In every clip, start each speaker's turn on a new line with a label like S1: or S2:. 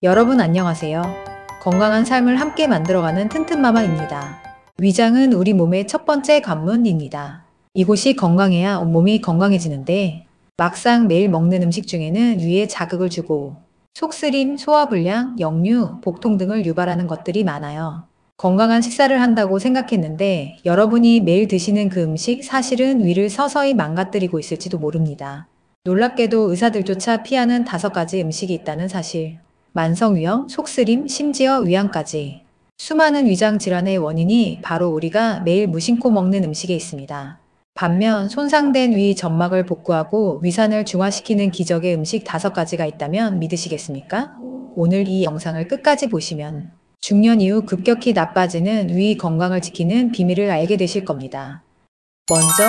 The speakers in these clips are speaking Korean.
S1: 여러분 안녕하세요. 건강한 삶을 함께 만들어가는 튼튼마마입니다. 위장은 우리 몸의 첫 번째 관문입니다. 이곳이 건강해야 온몸이 건강해지는데 막상 매일 먹는 음식 중에는 위에 자극을 주고 속쓰림, 소화불량, 역류, 복통 등을 유발하는 것들이 많아요. 건강한 식사를 한다고 생각했는데 여러분이 매일 드시는 그 음식 사실은 위를 서서히 망가뜨리고 있을지도 모릅니다. 놀랍게도 의사들조차 피하는 5가지 음식이 있다는 사실. 만성위염, 속쓰림, 심지어 위암까지. 수많은 위장 질환의 원인이 바로 우리가 매일 무심코 먹는 음식에 있습니다. 반면 손상된 위 점막을 복구하고 위산을 중화시키는 기적의 음식 5가지가 있다면 믿으시겠습니까? 오늘 이 영상을 끝까지 보시면 중년 이후 급격히 나빠지는 위 건강을 지키는 비밀을 알게 되실 겁니다. 먼저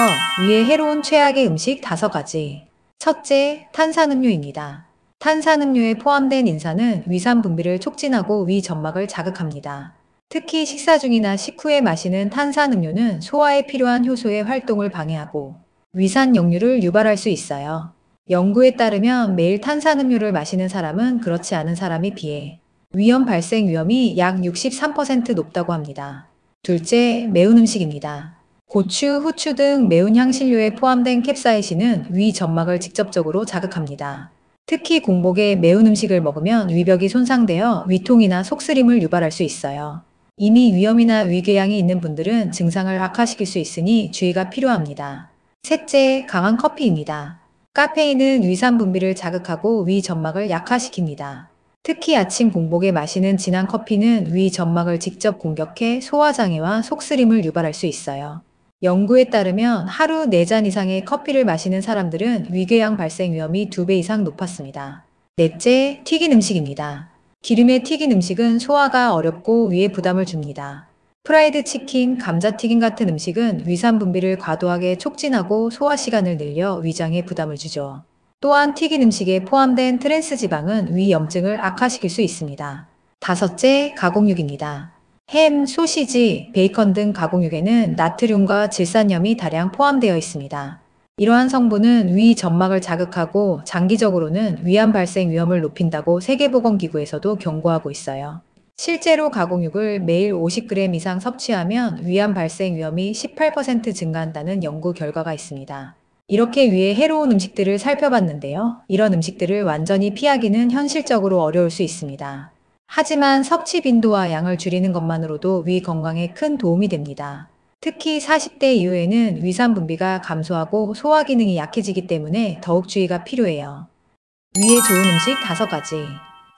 S1: 위에 해로운 최악의 음식 5가지. 첫째, 탄산음료입니다. 탄산음료에 포함된 인산은 위산 분비를 촉진하고 위 점막을 자극합니다. 특히 식사 중이나 식후에 마시는 탄산음료는 소화에 필요한 효소의 활동을 방해하고 위산 역류를 유발할 수 있어요. 연구에 따르면 매일 탄산음료를 마시는 사람은 그렇지 않은 사람에 비해 위염 발생 위험이 약 63% 높다고 합니다. 둘째, 매운 음식입니다. 고추, 후추 등 매운 향신료에 포함된 캡사이신은 위 점막을 직접적으로 자극합니다. 특히 공복에 매운 음식을 먹으면 위벽이 손상되어 위통이나 속쓰림을 유발할 수 있어요. 이미 위염이나 위궤양이 있는 분들은 증상을 악화시킬 수 있으니 주의가 필요합니다. 셋째, 강한 커피입니다. 카페인은 위산 분비를 자극하고 위 점막을 약화시킵니다. 특히 아침 공복에 마시는 진한 커피는 위 점막을 직접 공격해 소화장애와 속쓰림을 유발할 수 있어요. 연구에 따르면 하루 4잔 이상의 커피를 마시는 사람들은 위궤양 발생 위험이 2배 이상 높았습니다. 넷째, 튀긴 음식입니다. 기름에 튀긴 음식은 소화가 어렵고 위에 부담을 줍니다. 프라이드 치킨, 감자튀김 같은 음식은 위산 분비를 과도하게 촉진하고 소화 시간을 늘려 위장에 부담을 주죠. 또한 튀긴 음식에 포함된 트랜스 지방은 위 염증을 악화시킬 수 있습니다. 다섯째, 가공육입니다. 햄, 소시지, 베이컨 등 가공육에는 나트륨과 질산염이 다량 포함되어 있습니다. 이러한 성분은 위 점막을 자극하고 장기적으로는 위암 발생 위험을 높인다고 세계보건기구에서도 경고하고 있어요. 실제로 가공육을 매일 50g 이상 섭취하면 위암 발생 위험이 18% 증가한다는 연구 결과가 있습니다. 이렇게 위에 해로운 음식들을 살펴봤는데요. 이런 음식들을 완전히 피하기는 현실적으로 어려울 수 있습니다. 하지만 섭취 빈도와 양을 줄이는 것만으로도 위 건강에 큰 도움이 됩니다. 특히 40대 이후에는 위산 분비가 감소하고 소화 기능이 약해지기 때문에 더욱 주의가 필요해요. 위에 좋은 음식 5가지.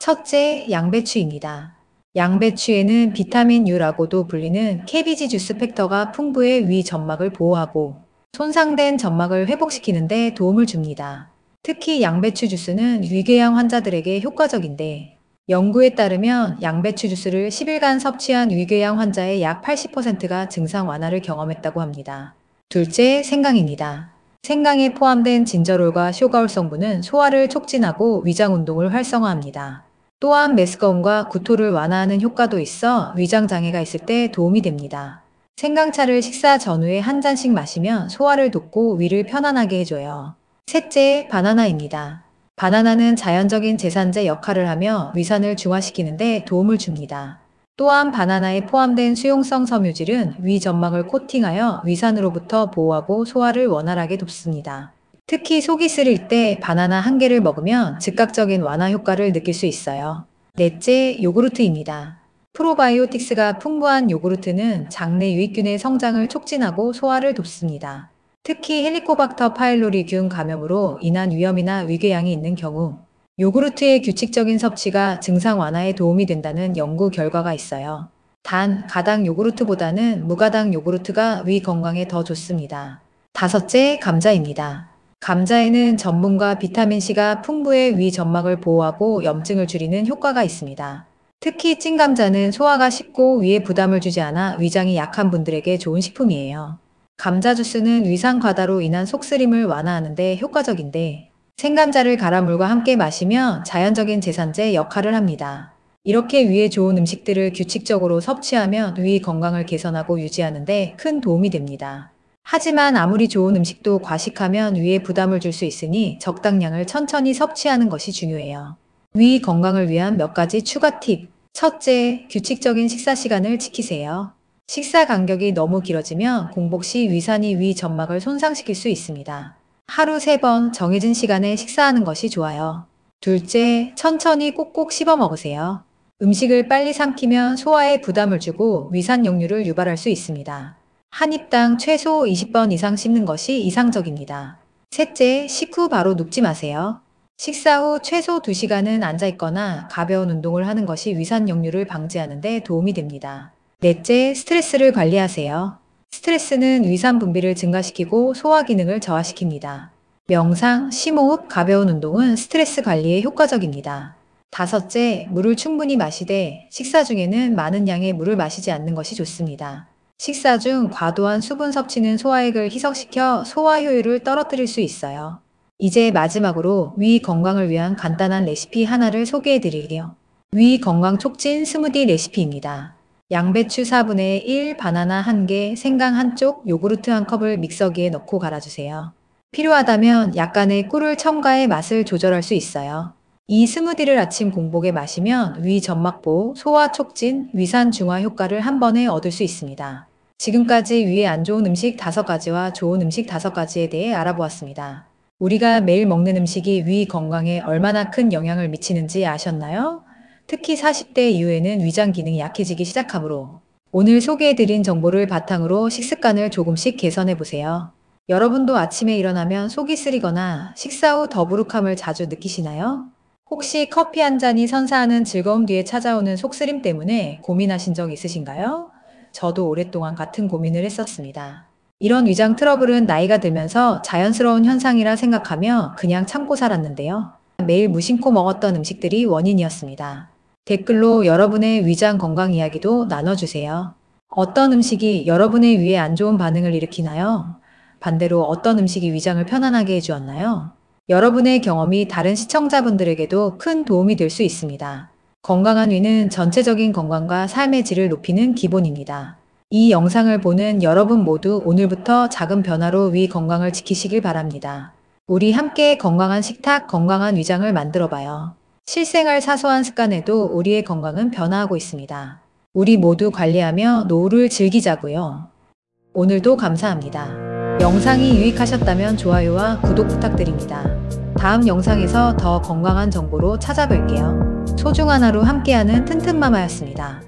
S1: 첫째, 양배추입니다. 양배추에는 비타민 U라고도 불리는 캐비지 주스 팩터가 풍부해 위 점막을 보호하고 손상된 점막을 회복시키는 데 도움을 줍니다. 특히 양배추 주스는 위궤양 환자들에게 효과적인데 연구에 따르면 양배추 주스를 10일간 섭취한 위궤양 환자의 약 80%가 증상 완화를 경험했다고 합니다. 둘째, 생강입니다. 생강에 포함된 진저롤과 쇼가올 성분은 소화를 촉진하고 위장 운동을 활성화합니다. 또한 메스꺼움과 구토를 완화하는 효과도 있어 위장 장애가 있을 때 도움이 됩니다. 생강차를 식사 전후에 한 잔씩 마시면 소화를 돕고 위를 편안하게 해줘요. 셋째, 바나나입니다. 바나나는 자연적인 제산제 역할을 하며 위산을 중화시키는 데 도움을 줍니다. 또한 바나나에 포함된 수용성 섬유질은 위 점막을 코팅하여 위산으로부터 보호하고 소화를 원활하게 돕습니다. 특히 속이 쓰릴 때 바나나 1개를 먹으면 즉각적인 완화 효과를 느낄 수 있어요. 넷째, 요구르트입니다. 프로바이오틱스가 풍부한 요구르트는 장내 유익균의 성장을 촉진하고 소화를 돕습니다. 특히 헬리코박터 파일로리균 감염으로 인한 위염이나 위궤양이 있는 경우 요구르트의 규칙적인 섭취가 증상 완화에 도움이 된다는 연구 결과가 있어요. 단, 가당 요구르트보다는 무가당 요구르트가 위 건강에 더 좋습니다. 다섯째, 감자입니다. 감자에는 전분과 비타민C가 풍부해 위 점막을 보호하고 염증을 줄이는 효과가 있습니다. 특히 찐감자는 소화가 쉽고 위에 부담을 주지 않아 위장이 약한 분들에게 좋은 식품이에요. 감자 주스는 위산 과다로 인한 속쓰림을 완화하는 데 효과적인데 생감자를 갈아 물과 함께 마시면 자연적인 제산제 역할을 합니다. 이렇게 위에 좋은 음식들을 규칙적으로 섭취하면 위 건강을 개선하고 유지하는 데 큰 도움이 됩니다. 하지만 아무리 좋은 음식도 과식하면 위에 부담을 줄 수 있으니 적당량을 천천히 섭취하는 것이 중요해요. 위 건강을 위한 몇 가지 추가 팁. 첫째, 규칙적인 식사 시간을 지키세요. 식사 간격이 너무 길어지면 공복 시 위산이 위 점막을 손상시킬 수 있습니다. 하루 3번 정해진 시간에 식사하는 것이 좋아요. 둘째, 천천히 꼭꼭 씹어 먹으세요. 음식을 빨리 삼키면 소화에 부담을 주고 위산 역류를 유발할 수 있습니다. 한 입당 최소 20번 이상 씹는 것이 이상적입니다. 셋째, 식후 바로 눕지 마세요. 식사 후 최소 2시간은 앉아있거나 가벼운 운동을 하는 것이 위산 역류를 방지하는 데 도움이 됩니다. 넷째, 스트레스를 관리하세요. 스트레스는 위산 분비를 증가시키고 소화 기능을 저하시킵니다. 명상, 심호흡, 가벼운 운동은 스트레스 관리에 효과적입니다. 다섯째, 물을 충분히 마시되 식사 중에는 많은 양의 물을 마시지 않는 것이 좋습니다. 식사 중 과도한 수분 섭취는 소화액을 희석시켜 소화 효율을 떨어뜨릴 수 있어요. 이제 마지막으로 위 건강을 위한 간단한 레시피 하나를 소개해 드릴게요. 위 건강 촉진 스무디 레시피입니다. 양배추 4분의 1, 바나나 1개, 생강 1쪽, 요구르트 1컵을 믹서기에 넣고 갈아주세요. 필요하다면 약간의 꿀을 첨가해 맛을 조절할 수 있어요. 이 스무디를 아침 공복에 마시면 위 점막 보호, 소화 촉진, 위산 중화 효과를 한 번에 얻을 수 있습니다. 지금까지 위에 안 좋은 음식 5가지와 좋은 음식 5가지에 대해 알아보았습니다. 우리가 매일 먹는 음식이 위 건강에 얼마나 큰 영향을 미치는지 아셨나요? 특히 40대 이후에는 위장 기능이 약해지기 시작하므로 오늘 소개해드린 정보를 바탕으로 식습관을 조금씩 개선해보세요. 여러분도 아침에 일어나면 속이 쓰리거나 식사 후 더부룩함을 자주 느끼시나요? 혹시 커피 한 잔이 선사하는 즐거움 뒤에 찾아오는 속쓰림 때문에 고민하신 적 있으신가요? 저도 오랫동안 같은 고민을 했었습니다. 이런 위장 트러블은 나이가 들면서 자연스러운 현상이라 생각하며 그냥 참고 살았는데요. 매일 무심코 먹었던 음식들이 원인이었습니다. 댓글로 여러분의 위장 건강 이야기도 나눠주세요. 어떤 음식이 여러분의 위에 안 좋은 반응을 일으키나요? 반대로 어떤 음식이 위장을 편안하게 해주었나요? 여러분의 경험이 다른 시청자분들에게도 큰 도움이 될 수 있습니다. 건강한 위는 전체적인 건강과 삶의 질을 높이는 기본입니다. 이 영상을 보는 여러분 모두 오늘부터 작은 변화로 위 건강을 지키시길 바랍니다. 우리 함께 건강한 식탁, 건강한 위장을 만들어봐요. 실생활 사소한 습관에도 우리의 건강은 변화하고 있습니다. 우리 모두 관리하며 노후를 즐기자고요. 오늘도 감사합니다. 영상이 유익하셨다면 좋아요와 구독 부탁드립니다. 다음 영상에서 더 건강한 정보로 찾아뵐게요. 소중한 하루 함께하는 튼튼마마였습니다.